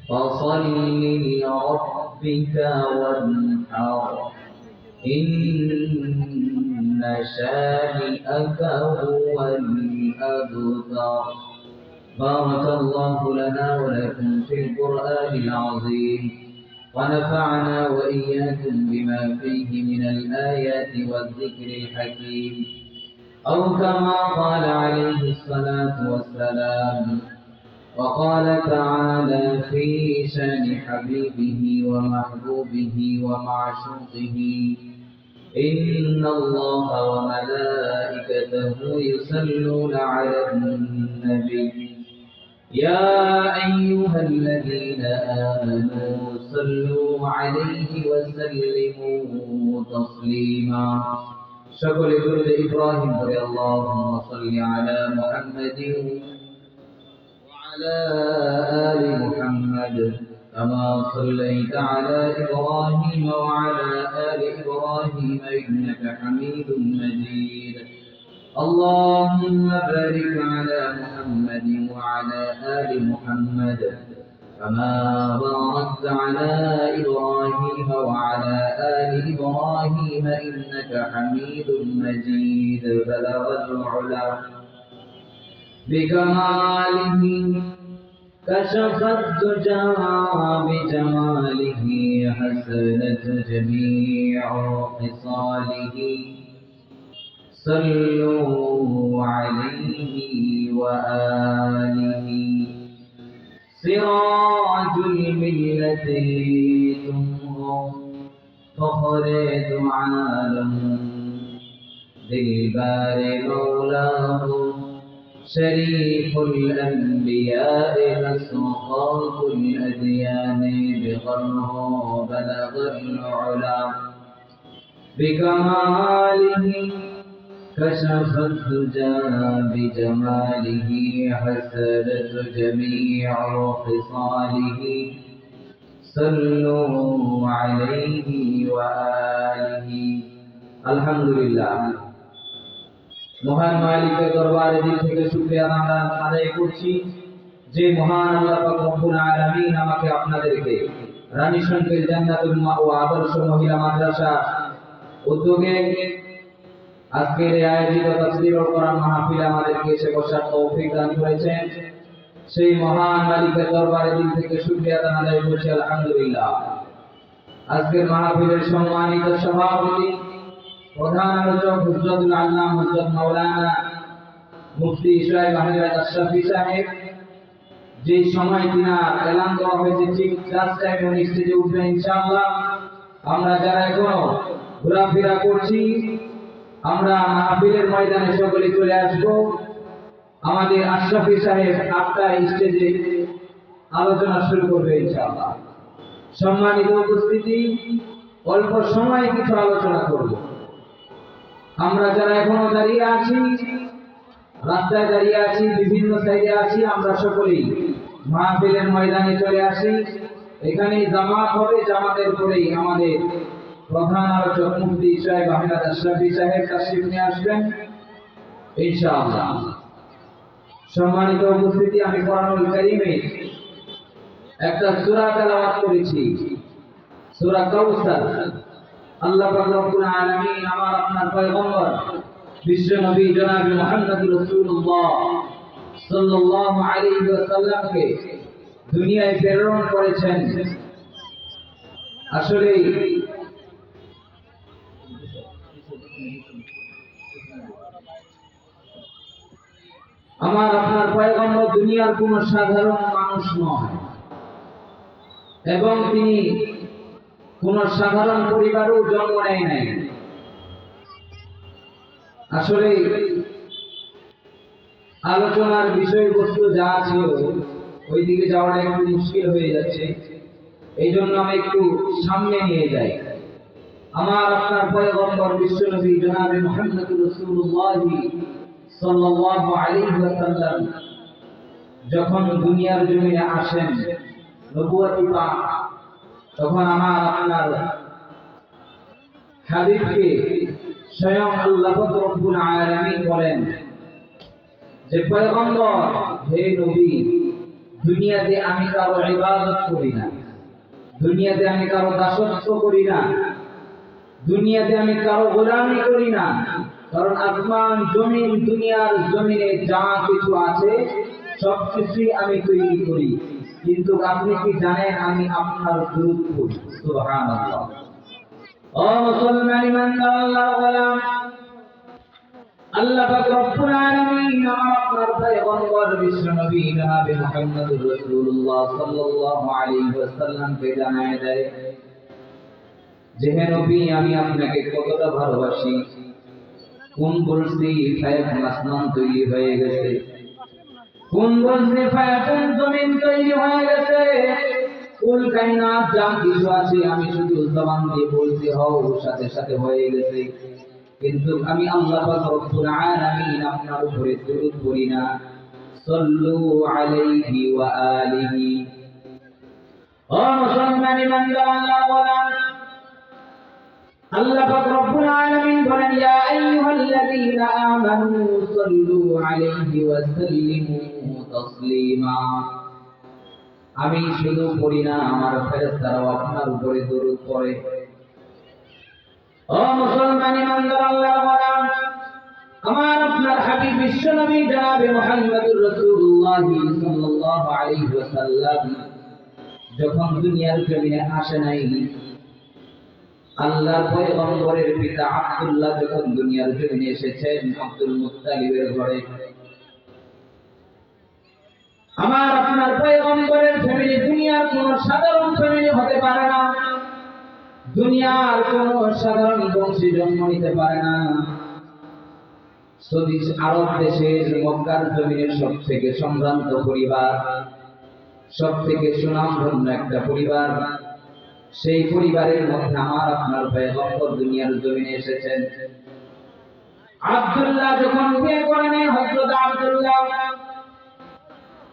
فصل لربك وانحر إن شانئك هو الأبتر. بارك الله لنا ولكم في القرآن العظيم، ونفعنا وإياكم بما فيه من الآيات والذكر الحكيم، أو كما قال عليه الصلاة والسلام. وقال تعالى في شان حبيبه ومحبوبه ومعشوقه: إن الله وملائكته يصلون على النبي يا أيها الذين آمنوا صلوا عليه وسلموا تسليما. شكر درود إبراهيم رضي اللهم صل على محمد وعلى آل محمد كما صليت على إبراهيم وعلى آل إبراهيم إنك حميد مجيد. اللهم بارك على محمد وعلى آل محمد كما باركت على إبراهيم وعلى آل إبراهيم إنك حميد مجيد. بلغ العلا بكماله، كشف الدجى بجماله، حسنت جميع خصاله. صلوا عليه وآله. سراج الملة تمه فخر عالم، دلبار مولاه شريف الأنبياء، مسخاف الأديان بغره بلغ العلا. بكماله كشف الدجى بجماله، حسنت جميع خصاله. صلوا عليه وآله. الحمد لله। মহান মালিকের দরবারে দিল থেকে শুকরিয়া আদায় করছি যে মহান আল্লাহ পাক রব্বুল আলামিন আমাকে আপনাদেরকে রানী শঙ্কর জান্নাতুল মাওয়া আদর্শ মহিলা মাদ্রাসা উদ্যোগে আজকের এই আয়োজিত তাফসীরুল কোরআন মাহফিল আমাদেরকে এসে বসার তৌফিক দান করেছেন। সেই মহান মালিকের দরবারে দিল থেকে শুকরিয়া আদায় করছি আলহামদুলিল্লাহ। আজকের মাহফিলের সম্মানিত সভাপতি, প্রধান আলোচক হুজরতুল আল্লাহ হযরত মাওলানা মুফতি ইসরাইল আহমেদ আশরাফি সাহেব, যে সময় কিনা এলান দেওয়া হয়েছে ঠিক 4 টাইমে উনি স্টেজে উঠবেন ইনশাআল্লাহ। আমরা যারা এখনো ঘোরাফেরা করছি, আমরা মাহফিলের ময়দানে সকলে চলে আসব। আমাদের আশরাফি সাহেব 8টায় স্টেজে আলোচনা শুরু করবে ইনশাআল্লাহ। সম্মানিত উপস্থিতি, অল্প সময় কিছু আলোচনা করব। আমরা যারা এখনো দাঁড়িয়ে আছি, রাস্তায় দাঁড়িয়ে আছি, বিভিন্ন সাইডে আছি, আমরা সকলেই মাহফিলের ময়দানে চলে আসি। এখানে জামাত হবে, জামাতের পরেই আমাদের প্রধান আলোচক মুফতি ইসরাইল আহমেদ আশরাফি সাহেব তাশরীফ নিয়ে আসবেন ইনশাআল্লাহ। সম্মানিত উপস্থিতি, আমি কোরআনুল কারীমে একটা সূরা তেলাওয়াত করেছি, সূরা কাউসার। আল্লাহ পাক রব্বুল আলামিন আমার আপনার পয়গম্বর বিশ্ব নবী জনাব মুহাম্মদ রাসূলুল্লাহ সাল্লাল্লাহু আলাইহি ওয়াসাল্লামকে দুনিয়ায় প্রেরণ করেছেন। আসলে আমার আপনার পয়গম্বর দুনিয়ার কোনো সাধারণ মানুষ নয়, এবং তিনি কোন সাধারণ পরিবারেও জন্ম নেয় নাই। আসলে আলোচনার বিষয়বস্তু যা ছিল ওই দিকে যাওয়াটা একটু মুশকিল হয়ে যাচ্ছে, এই জন্য আমি একটু সামনে নিয়ে যাই। আমার আপনার পয়গম্বর বিশ্বনবী জনাব মুহাম্মদ রাসূলুল্লাহ সাল্লাল্লাহু আলাইহি ওয়াসাল্লাম যখন দুনিয়ার জমিনে আসেন নবুয়তি পাক, তখন আমার আপনার হাবিবকে স্বয়ং আল্লাহ রব্বুল আলামিন বলেন যে পয়গম্বর, হে নবী, দুনিয়াতে আমি কারো ইবাদত করি না, দুনিয়াতে আমি কারো দাসত্ব করি না, দুনিয়াতে আমি কারো গোলামি করি না। কারণ আসমান জমিন দুনিয়ার জমিনে যা কিছু আছে সবকিছুই আমি তৈরি করি, কিন্তু আপনি কি জানেন আমি আপনার দুরূদ পড়ি? সুবহানাল্লাহ। ও মুসলমান ইমানদার আল্লাহর গোলাম, আল্লাহ পাক রব্বুল আলামিন আমার আপনার পয়গম্বর বিশ্ব নবী জনাবে মুহাম্মদুর রাসূলুল্লাহ সাল্লাল্লাহু আলাইহি ওয়াসাল্লামকে জানায় দেয় যে হে নবী, আমি আপনাকে কতটা ভালোবাসি। কোন বলছি ফায়াতুন আসমান তৈরি হয়ে গেছে, কোন বলছি ফায়াতুন জমিন তৈরি হয়ে গেছে, কুল কায়নাত যা কিছু আছে আমি শুধু জবান দিয়ে বলছি হও, সাথে সাথে হয়ে গেছে। কিন্তু আমি আল্লাহ পাক রব্বুল আলামিন আপনার উপরে দরুদ পড়ি না। সাল্লু আলাইহি ওয়া আলিহি। ও মুসলমান ইমানদার আল্লাহর গোলাম, আল্লাহ পাক রব্বুল আলামিন বলেন ইয়া আইয়ুহাল্লাযীনা আমানু সাল্লু আলাইহি ওয়া সাল্লিমু তাসলিমা। আমি শুধু পড়ি না, আমার ফেরেশতারাও আপনার উপরে দরুদ পড়ে। ও মুসলমান ইমানদার আল্লাহর গোলাম, আমার আপনার হাবিব বিশ্ব নবী জনাবে মুহাম্মদুর রাসূলুল্লাহ সাল্লাল্লাহু আলাইহি ওয়াসাল্লাম যখন দুনিয়ার জমিনে আসে নাই, আল্লাহর পয়গম্বরের পিতা আব্দুল্লাহ যখন দুনিয়ার জমিনে এসেছেন আব্দুল মুত্তালিবের ঘরে, আমার আপনার পয়গম্বরের ফ্যামিলি দুনিয়ার কোন সাধারণ ফ্যামিলি হতে পারে না, দুনিয়ার কোন সাধারণ বংশে জন্ম নিতে পারে না। সৌদি আরব দেশের মক্কার জমিনের সবথেকে সম্ভ্রান্ত পরিবার, সবথেকে সুনামধন্য একটা পরিবার, সেই পরিবারের মধ্যে আমার আপনার পয়গম্বর দুনিয়ার জমিনে এসেছেন। আব্দুল্লাহ যখন বিয়ে করেন, হযরত আব্দুল্লাহ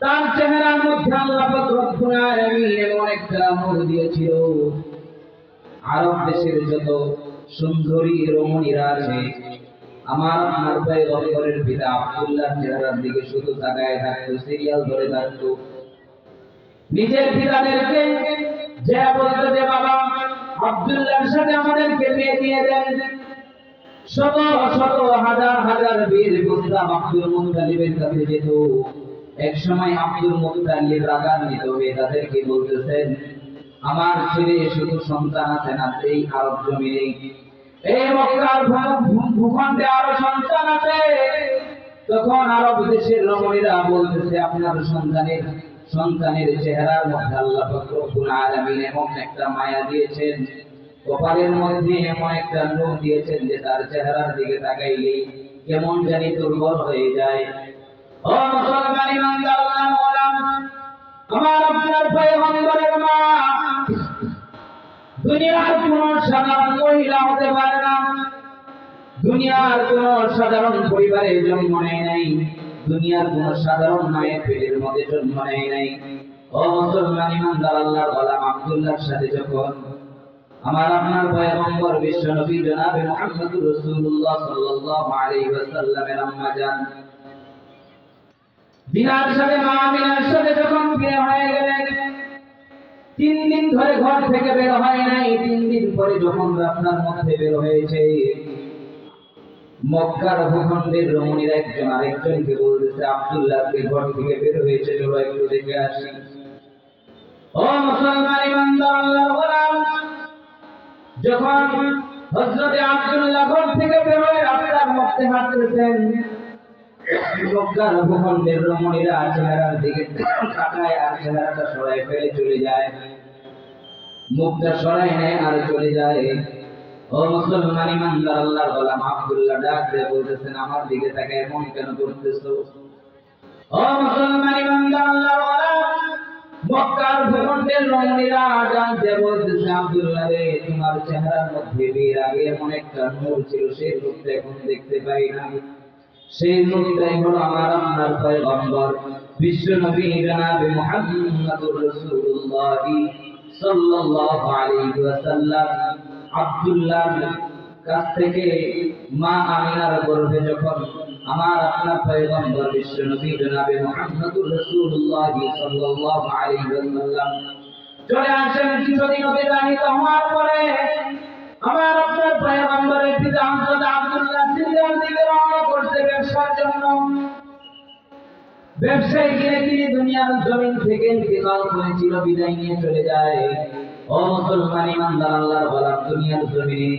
তার চেহারার মধ্যে আল্লাহ পাক রব্বুল আলামিন এমন একটা নূর দিয়েছিল, আরব দেশের যত সুন্দরী রমণীরা আছে আমার আপনার পয়গম্বরের পিতা আব্দুল্লাহর চেহারার দিকে শুধু তাকায় থাকতো, সিরিয়াল ধরে থাকতো। নিজের পিতাদেরকে যে বলতো যে বাবা আব্দুল্লাহর সাথে আমাদেরকে বিয়ে দিয়ে দেন, শত শত হাজার হাজার বীর যোদ্ধা আব্দুল মুত্তালিবের কাছে যেত। এক সময় আব্দুল মুত্তালিব রাগান্বিত হয়ে তাদেরকে বলতেছেন, আমার ছেলে শুধু সন্তান আছে না এই আরব জমিনে, এই মক্কার ভূখণ্ডে আরো সন্তান আছে। তখন আরব দেশের রমণীরা বলতেছে, আপনার সন্তানের চেহারার মধ্যে আল্লাহ পাক রব্বুল আলামিন এমন একটা মায়া দিয়েছেন, কপালের মধ্যে এমন একটা নূর দিয়েছেন যে তার চেহারার দিকে তাকাইলেই কেমন জানি দুর্বল হয়ে যায়। ও মুসলমান ইমানদার আল্লাহর গোলাম, আমার আপনার পয়গম্বরের মা দুনিয়ার কোন সাধারণ মহিলা হতে পারে না, দুনিয়ার কোন সাধারণ পরিবারে জন্ম নেয় নাই, দুনিয়ার কোন সাধারণ মায়ের পেটের মধ্যে জন্ম নেয় নাই। ও মুসলমান ইমানদার আল্লাহর গোলাম, আব্দুল্লাহর সাথে যখন আমার আপনার পয়গম্বর বিশ্ব নবী জনাবে মুহাম্মদুর রাসূলুল্লাহ সাল্লাল্লাহু আলাইহি ওয়াসাল্লামের আম্মা জান দিনার সাথে মা আমিনার সাথে যখন বিয়ে হয়ে গেলেন, 3 দিন ধরে ঘর থেকে বের হয় নাই। 3 দিন পরে যখন আপনার মধ্যে বের হয়েছে, মক্কার ভূখণ্ডের রমণীরা একজন আরেকজনকে বলতেছে, আব্দুল্লাহকে ঘর থেকে বের হয়েছে, চলো একটু দেখে আসি। ও মুসলমান ইমানদার আল্লাহর গোলাম, যখন হযরত আব্দুল্লাহ ঘর থেকে বের হয়ে রাস্তার মধ্যে হাঁটতেছেন, মক্কার ভূখণ্ডের রমণীরা চেহারার দিকে তাকায় আর চেহারাটা সরাই ফেলে চলে যায়, মুখটা সরাই নেয় আর চলে যায়। ও মুসলমান ইমানদার আল্লাহর গোলাম, আব্দুল্লাহ ডাক দিয়ে বলতেছেন, আমার দিকে তাকায় এমন কেন করতেছো? ও মুসলমান ইমানদার আল্লাহর গোলাম, মক্কার ভূখণ্ডের রমণীরা ডাক দিয়ে বলতেছে, আব্দুল্লাহ রে, তোমার চেহারার মধ্যে বিয়ের আগে এমন একটা নূর ছিল, সেই নূরটা এখন দেখতে পাই না। সেই নূরটাই হলো আমার আপনার পয়গম্বর বিশ্ব নবী জনাবে মুহাম্মদুর রাসূলুল্লাহ সাল্লাল্লাহু আলাইহি ওয়াসাল্লাম। আব্দুল্লাহ কাছ থেকে মা আমিনার গর্ভে যখন আমার আপনার পয়গম্বর বিশ্ব নবী জনাবে মুহাম্মদুর রাসূলুল্লাহ সাল্লাল্লাহু আলাইহি ওয়াসাল্লাম চলে আসেন, কিছুদিন অতিবাহিত হওয়ার পরে আমার আপনার পয়গম্বরের পিতা হযরত আব্দুল্লাহ সিরিয়ার দিকে রওনা করতে ব্যবসার জন্য। ব্যবসায় গিয়ে তিনি দুনিয়ার জমিন থেকে ইন্তেকাল করেছিল, বিদায় নিয়ে চলে যায়। ও মুসলমান ইমানদার আল্লাহর গোলাম, দুনিয়ার জমিনে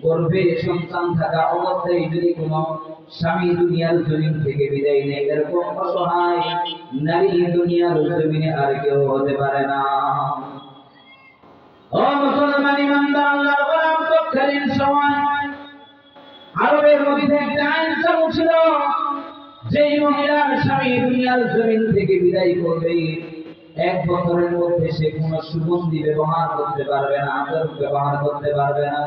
গর্ভে সন্তান থাকা অবস্থায় যদি কোনো স্বামী দুনিয়ার জমিন থেকে বিদায় নেয়, এরকম অসহায় নারী দুনিয়ার জমিনে আর কেউ হতে পারে না। ও মুসলমান ইমানদার আল্লাহর গোলাম, তৎকালীন সময় আরবের মধ্যে একটা আইন চালু ছিল, যেই মহিলার স্বামী দুনিয়ার জমিন থেকে বিদায় করবে 1 বছরের মধ্যে সে কোনো সুগন্ধি ব্যবহার করতে পারবে না, আতর ব্যবহার করতে পারবে না।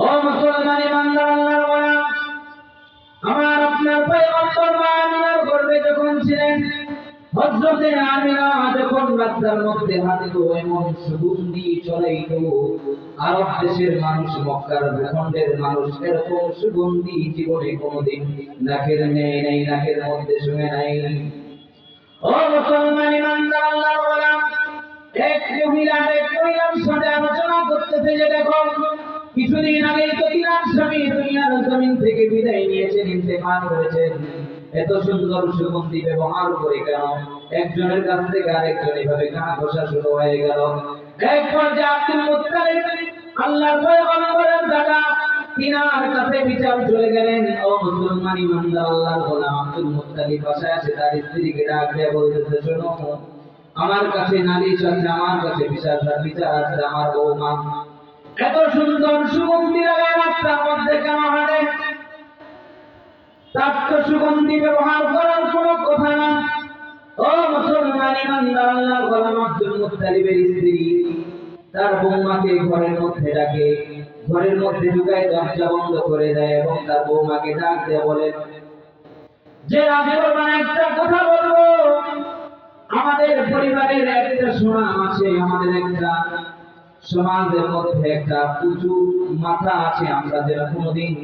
ও মুসলমান ইমানদার আল্লাহর গোলাম, আমার আপনার পয়গম্বর মা আমিনার গর্ভে যখন ছিলেন, হযরতে আমিনা যখন বাচ্চার মধ্যে হাঁটতো, এমন সুগন্ধি ছড়াইতো, আরব দেশের মানুষ, মক্কার ভূখণ্ডের মানুষ এরকম সুগন্ধি জীবনে কোনোদিন নাকের নেই নাই, নাকের মধ্যে শুনে নাই। ও মুসলমান ইমানদার আল্লাহর গোলাম, এক মহিলার সাথে আলোচনা করতেছে যে দেখো, কিছুদিন আগে তো তিনার স্বামী দুনিয়ার জমিন থেকে বিদায় নিয়েছেন, ইন্তেকাল করেছেন, এত সুন্দর সুগন্ধি ব্যবহার করে কেন একজনের কাছ থেকে আরেকজন এভাবে কানা ঘষা শুরু হয়ে গেল। এক পর্যায়ে আব্দুল মুত্তালিব আল্লাহর পয়গম্বরের দাদা তিনার কাছে বিচার চলে গেলেন। ও মুসলমান ইমানদার আল্লাহর গোলাম, আব্দুল মুত্তালিব বাসায় এসে তার স্ত্রীকে ডাক দিয়ে বলতেছে, শোনো, আমার কাছে নালিশ আছে, আমার কাছে বিচার আছে, আমার বৌমা এত সুন্দর সুগন্ধি লাগায় রাস্তার মধ্যে কেন হাঁটে? তার তো সুগন্ধি ব্যবহার করার কোনো কথা না। ও মুসলমান ইমানদার আল্লাহর গোলাম, আব্দুল মুত্তালিবের স্ত্রী তার বৌমাকে ঘরের মধ্যে ডাকে, ঘরের মধ্যে ঢুকায় দরজা বন্ধ করে দেয় এবং তার বৌমাকে ডাক দিয়ে বলে যে, রাজি করবেন একটা কথা বলবো, আমাদের পরিবারের একটা সুনাম আছে, আমাদের একটা সমাজের মধ্যে একটা উঁচু মাথা আছে, আমরা যেন কোনোদিন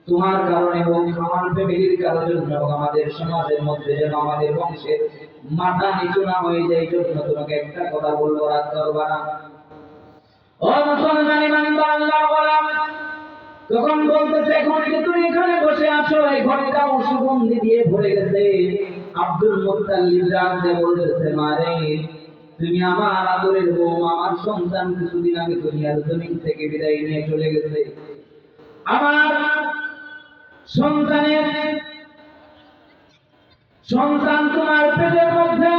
তোমার কারণে হোক, আমার ফ্যামিলির কারণে হোক, আমাদের সমাজের মধ্যে যেন আমাদের বংশের মাথা নিচু না হয়ে যায়, এই জন্য তোমাকে একটা কথা বলবো, রাগ করবা না। ও মুসলমান ইমানদার আল্লাহর গোলাম, তখন বলতেছে, এখন কি তুমি এখানে বসে আছো, এই ঘরটাও সুগন্ধি দিয়ে ভরে গেছে। আব্দুল মুত্তালিব ডাক দিয়ে বলতেছে, মারে, তুমি আমার আদরের বৌমা, আমার সন্তান কিছুদিন আগে দুনিয়ার জমিন থেকে বিদায় নিয়ে চলে গেছে। আমার সন্তান তোমার পেটের মধ্যে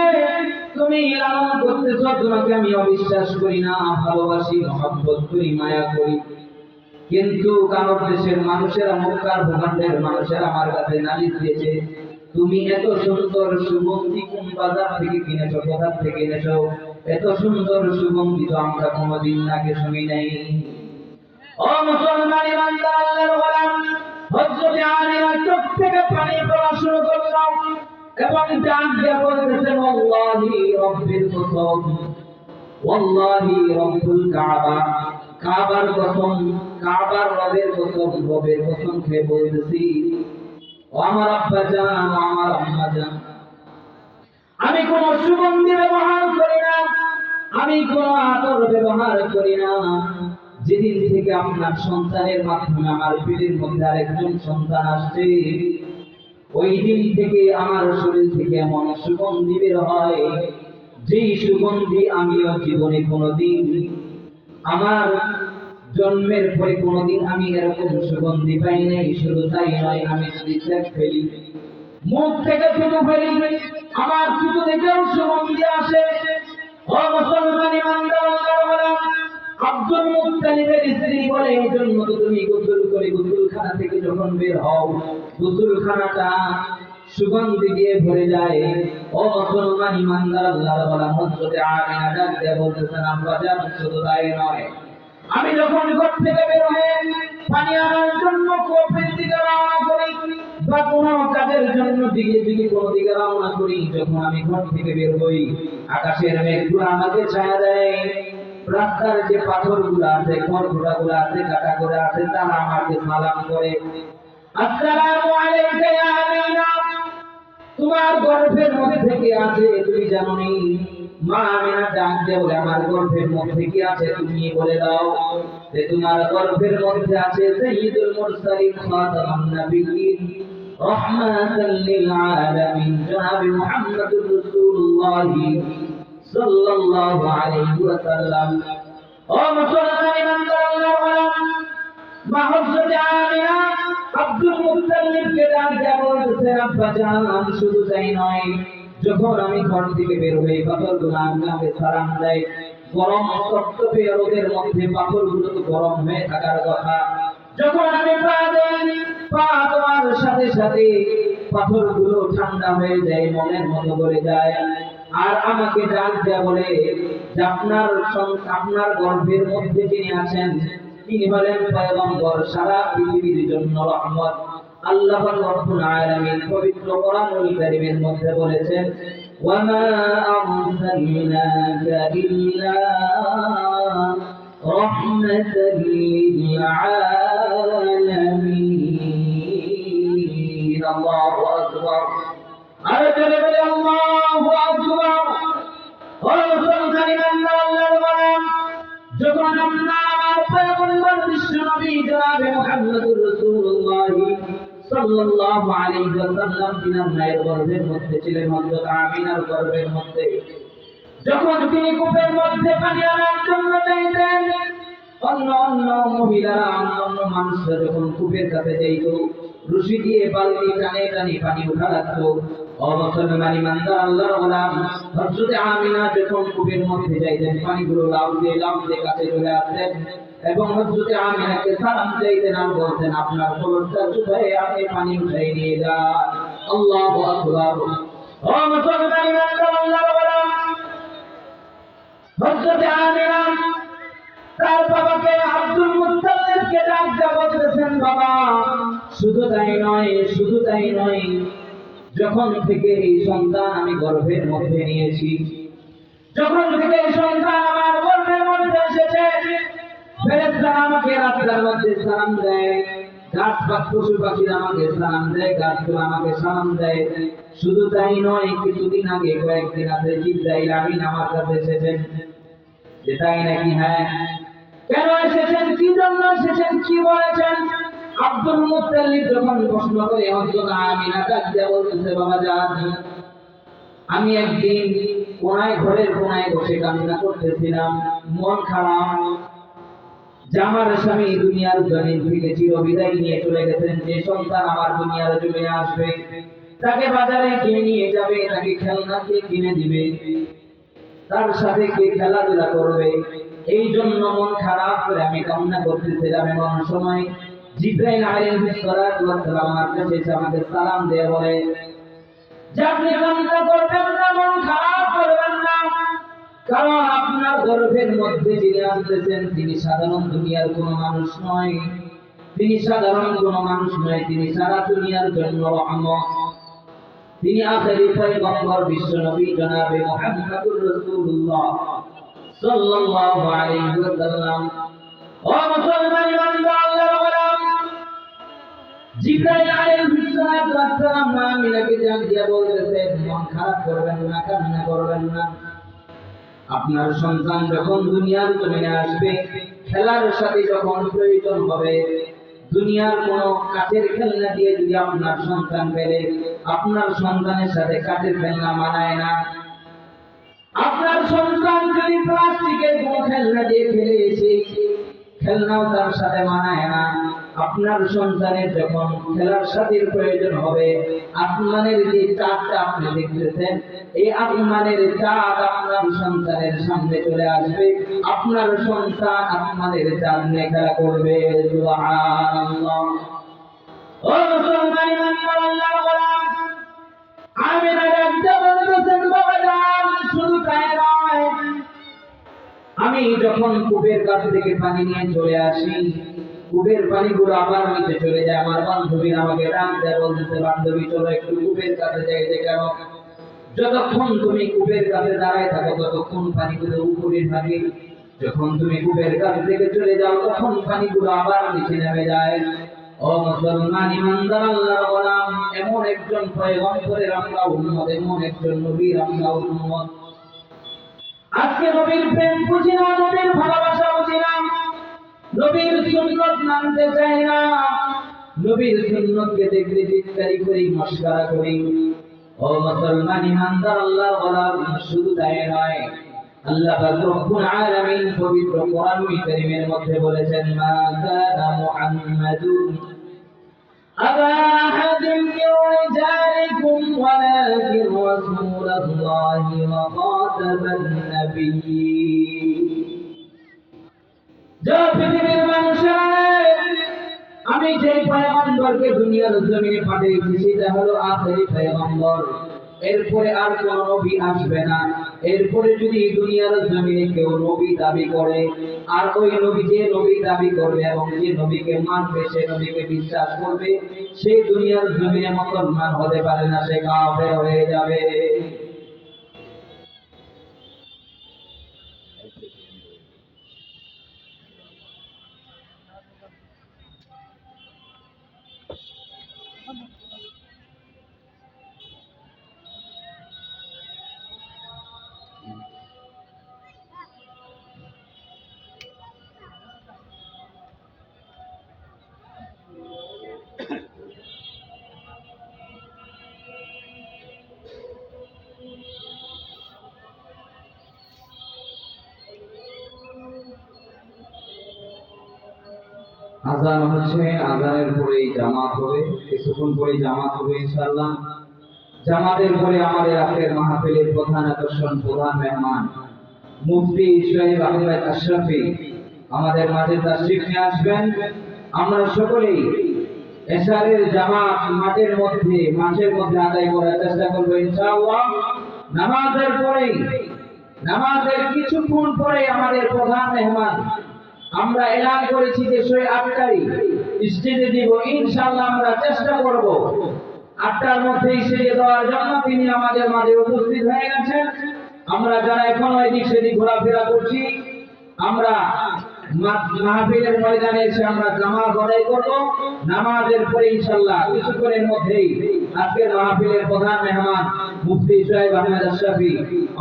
তুমি লালন করতেছ, তোমাকে আমি অবিশ্বাস করি না, ভালোবাসি, মহব্বত করি, মায়া করি, কিন্তু কারণ দেশের মানুষেরা, মক্কার ভূখণ্ডের মানুষেরা আমার কাছে নালিশ দিয়েছে, তুমি এত সুন্দর সুগন্ধি কোন বাজার থেকে কিনেছো, কোথা থেকে এনেছো, এত সুন্দর সুগন্ধি তো আমরা কোনোদিন নাকে শুনি নাই। ও মুসলমান ইমানদার আল্লাহর গোলাম, হযরতে আমিনার চোখ থেকে পানি পড়া শুরু করল এবং ডাক দিয়ে বলতেছেন, ওয়াল্লাহি রাব্বিল কসম, ওয়াল্লাহি রাব্বুল কাবা, কাবার কসম, কাবার রবের কসম, রবের কসম খেয়ে বলতেছি, ও আমার আব্বা জান, আমার আম্মা জান, আমি কোন সুগন্ধি ব্যবহার করি না, আমি কোন আতর ব্যবহার করি না। যেদিন থেকে আপনার সন্তানের মাধ্যমে আমার পেটের মধ্যে আরেকজন সন্তান আসছে, ওই দিন থেকে আমার শরীর থেকে এমন সুগন্ধি বের হয়, যেই সুগন্ধি আমিও জীবনে কোনোদিন, আমার জন্মের পরে কোনোদিন আমি এরকম সুগন্ধি পাই নাই। শুধু তাই নয়, আমি যদি চেক ফেলি, মুখ থেকে থুতু ফেলি, আমার থুতু থেকেও সুগন্ধি আসে। ও মুসলমান ইমানদার আল্লাহর গোলাম, আব্দুল মুত্তালিবের স্ত্রী বলে, এই জন্য তো তুমি গোসল করে গোসলখানা থেকে যখন বের হও, গোসলখানাটা সুগন্ধি দিয়ে ভরে যায়। ও মুসলমান ইমানদার আল্লাহর গোলাম, হযরতে আমিনা ডাক দিয়ে বলতেছেন, আব্বা জান, শুধু তাই নয়, আমি যখন ঘর থেকে বের হয়ে পানি আনার জন্য কূপের দিকে রওনা করি বা কোনো কাজের জন্য দিকে কোনো দিকে রওনা করি, যখন আমি ঘর থেকে বের হই, আকাশের মেঘগুলো আমাকে ছায়া দেয়, রাস্তার যে পাথরগুলো আছে, খড়গুলো আছে, কাঁটাগুলো আছে, তারা আমাকে সালাম করে, আসসালামু আলাইকা ইয়া আমিনা, তোমার গর্ভের মধ্যে থেকে আছে তুমি জানো নি? মা আমিনা ডাক দিয়ে বলে, আমার গর্ভের মধ্যে কি আছে তুমি বলে দাও। যে তোমার গর্ভের মধ্যে আছে সাইয়্যিদুল মুরসালিন খাতামুন নাবিয়্যিন রাহমাতাল লিল আলামিন জনাবে মুহাম্মদুর রাসূলুল্লাহ সাল্লাল্লাহু আলাইহি ওয়াসাল্লাম। ও মুসলমান আল্লাহ, মা হযরত আমিনা আব্দুল মুত্তালিবকে ডাক দিয়ে বলতেছে, আব্বা জান, শুধু তাই নয়, যখন আমি ঘর থেকে বের হই পাথরগুলো আমাকে সালাম দেয়। গরম তপ্তপে রোদের মধ্যে পাথরগুলো তো গরম হয়ে থাকার কথা, যখন আমি পা দেই, পা তোমার সাথে সাথে পাথরগুলো ঠান্ডা হয়ে যায়, মনের মতো করে যায়। আর আমাকে ডাক দেয়া বলে যে আপনার গর্ভের মধ্যে যিনি আছেন তিনি হলেন পয়গম্বর, সারা পৃথিবীর জন্য রহমত। আল্লাহ রাব্বুল আলামিন পবিত্র কোরআনুল কারীমের মধ্যে বলেছেন, ওয়া মা আরসালনাকা ইল্লা রাহমাতাল লিল আলামিন। আল্লাহু আকবার। আর জোরে বলে আল্লাহু আকবার। ও মুসলমান আল্লাহর বান্দা, যখন আমার পয়গম্বর বিশ্বনবী জনাবে মুহাম্মদুর রাসূলুল্লাহ সাল্লাল্লাহু আলাইহি ওয়াসাল্লাম তিনার মায়ের গর্ভের মধ্যে ছিলেন, হযরত আমিনার গর্ভের মধ্যে, যখন তিনি কূপের মধ্যে পানি আনার জন্য যাইতেন, অন্য অন্য মহিলারা, অন্য মানুষরা যখন কূপের কাছে যাইত, রশি দিয়ে বালতি টানে টানে পানি উঠা লাগতো। ও মুসলমান ইমানদার আল্লাহর গোলাম, হযরত আমিনা যখন কূপের মধ্যে যাইতেন, পানিগুলো লাউ দিয়ে কাছে চলে আসতেন এবং হযরত আমিনাকে সালাম চাইতেন আর বলতেন, আপনার খবরটা চুপায়ে আপনি পানি উঠাই নিয়ে যান। আল্লাহু আকবার। ও মুসলমান ইমানদার আল্লাহর গোলাম, হযরত আমিনা তার বাবাকে আব্দুল মুত্তালিবকে ডাক দিয়ে বলতেছেন, বাবা, শুধু তাই নয়, যখন থেকে এই সন্তান আমি গর্ভের মধ্যে নিয়েছি, যখন থেকে এই সন্তান আমার গর্ভের মধ্যে এসেছে, ফেরেশতারা আমাকে রাস্তার মধ্যে সালাম দেয়, গাছ পশু পাখিরা আমাকে সালাম দেয়, গাছগুলো আমাকে সালাম দেয়। শুধু তাই নয়, কিছুদিন আগে কয়েকদিন আগে জিবরাইল আমিন আমার কাছে এসেছেন। যে তাই নাকি? হ্যাঁ। কেন এসেছেন, কি জন্য এসেছেন, কি বলেছেন? আব্দুল মুত্তালিব যখন প্রশ্ন করে, হযরত আমিনা ডাক দিয়ে বলতেছে, বাবা জান, আমি একদিন ঘরের কোনায় বসে কান্না করতেছিলাম, মন খারাপ, যে আমার স্বামী দুনিয়ার জমিন থেকে চিরবিদায় নিয়ে চলে গেছেন, যে সন্তান আমার দুনিয়ার জমিনে আসবে তাকে বাজারে কিনে নিয়ে যাবে, তাকে খেলনা কিনে দিবে, তার সাথে কে খেলাধুলা করবে, এই জন্য মন খারাপ করে আমি কান্না করতেছিলাম। এমন সময় জিবরাইল আলাইহিস সালাতু ওয়াস সালাম আমার কাছে এসে আমাকে সালাম দিয়ে বলে যে আপনি কান্না করবেন না, মন খারাপ করবেন না, কারণ আপনার গর্ভের মধ্যে যিনি আসতেছেন তিনি সাধারণ দুনিয়ার কোনো মানুষ নয়, তিনি সারা দুনিয়ার জন্য রহমত। তিনি আখেরি পয়গম্বর বিশ্বনবী জনাবে মুহাম্মদুর রাসূলুল্লাহ সাল্লাল্লাহু আলাইহি ওয়াসাল্লাম। ও মুসলমান ইমানদার আল্লাহর গোলাম, জিবরাইল আলাইহিস সালাম আমিনাকে ডাক দিয়ে বলতেছেন, মন খারাপ করবেন না, কান্না করবেন না, আপনার সন্তান যখন দুনিয়ার জমিনে আসবে, খেলার সাথে যখন প্রয়োজন হবে, দুনিয়ার কোন কাঠের খেলনা দিয়ে যদি আপনার সন্তান পেলে, আপনার সন্তানের সাথে কাঠের খেলনা মানায় না। আপনার সন্তান যদি প্লাস্টিকের কোন খেলনা দিয়ে খেলে, সেই খেলনাও তার সাথে মানায় না। আপনার সন্তানের যখন খেলার সাথীর প্রয়োজন হবে, আসমানের যে চাঁদটা আপনি দেখতেছেন, এই আসমানের চাঁদ আপনার সন্তানের সামনে চলে আসবে, আপনার সন্তান আসমানের চাঁদ নিয়ে খেলা করবে। সুবহানাল্লাহ। ও মুসলমান ইমানদার আল্লাহর গোলাম, আমিনা ডাকতে বলতেছেন, বাবা জান, শুধু তাই নয়, আমি যখন কূপের কাছ থেকে পানি নিয়ে চলে আসি, কূপের পানিগুলো আবার নিচে চলে যায়। আমার বান্ধবী আমাকে ডাক দেয়, বলতেছে, বান্ধবী চলো একটু কূপের কাছে যাই। কেন? যতক্ষণ তুমি কূপের কাছে দাঁড়ায় থাকো ততক্ষণ পানিগুলো উপরে থাকে, যখন তুমি কূপের কাছ থেকে চলে যাও তখন পানিগুলো আবার নিচে নেমে যায়। ও মুসলমান ইমানদার আল্লাহর গোলাম, এমন একজন পয়গম্বরের আমরা উম্মত, এমন একজন নবীর আমরা উম্মত। আজকে নবীর প্রেম বুঝি না, নবীর ভালোবাসা বুঝি না, নবীর সুন্নাত মানতে চাই না, নবীর সুন্নাতকে দেখলে চিৎকারি করি, মশকরা করি। ও মুসলমান ইমানদার আল্লাহর গোলাম, শুধু তাই নয়, আল্লাহ পাক রব্বুল আলামিন পবিত্র কোরআনুল কারীমের মধ্যে বলেছেন, মা কানা মুহাম্মাদুন আবা আহাদিন মির রিজালিকুম ওয়ালাকিন রাসূলুল্লাহি ওয়া খাতামান নাবিয়্যিন। যা পৃথিবীর মানুষেরা, আমি যে পয়গম্বরকে দুনিয়ার জমিনে পাঠিয়েছি সেটা হলো আখেরি পয়গম্বর। এরপরে আর কোন নবী আসবে না। এরপরে যদি দুনিয়ার জমিনে কেউ নবী দাবি করে, আর ওই নবী যে নবী দাবি করবে এবং যে নবীকে মানবে, সে নবীকে বিশ্বাস করবে, সেই দুনিয়ার জমিনে মুসলমান হতে পারে না, সে কাফের হয়ে যাবে। আযান হচ্ছে, আযানের পরেই জামাত হবে, কিছুক্ষণ পরেই জামাত হবে ইনশাআল্লাহ। জামাতের পরে আমাদের আজকের মাহফিলের প্রধান আকর্ষণ, প্রধান মেহমান মুফতি সাহেব আহমেদ আশরাফি আমাদের মাঝে তাশরীফ নিয়ে আসবেন। আমরা সকলেই এশারের জামাত মাঠের মধ্যে আদায় করার চেষ্টা করব ইনশাআল্লাহ। নামাজের কিছুক্ষণ পরে আমাদের প্রধান মেহমান, আমরা এলান করেছি যে 8টায় স্টেজে দিব, ইনশাআল্লাহ আমরা চেষ্টা করব 8টার মধ্যে স্টেজে দেওয়ার জন্য। তিনি আমাদের মাঝে উপস্থিত হয়ে গেছেন। আমরা যারা এখন এদিক সেদিক ঘোরাফেরা করছি, আমরা মাহফিলের ময়দানে এসে আমরা জামাত আদায় করব। নামাজের পরে ইনশাআল্লাহ কিছুক্ষণের মধ্যেই আজকের মাহফিলের প্রধান মেহমান মুফতি সাহেব আহমেদ আশরাফি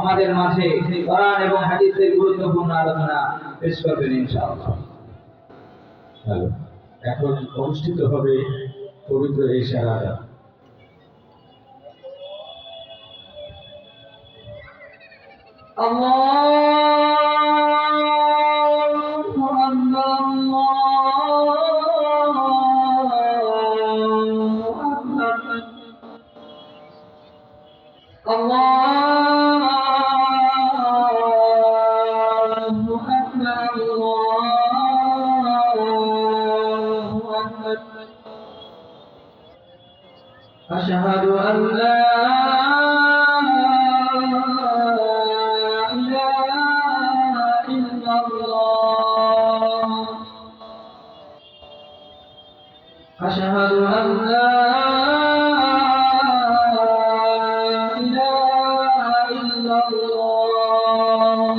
আমাদের মাঝে কোরআন এবং হাদিসের গুরুত্বপূর্ণ আলোচনা পেশ করবেন ইনশাআল্লাহ। এখন অনুষ্ঠিত হবে পবিত্র এই শাহাদা। أشهد أن لا إله إلا الله أشهد أن لا إله إلا الله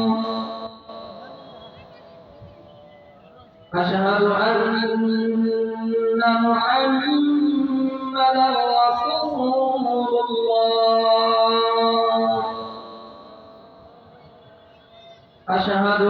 أشهد أن محمدا رسول الله أشهد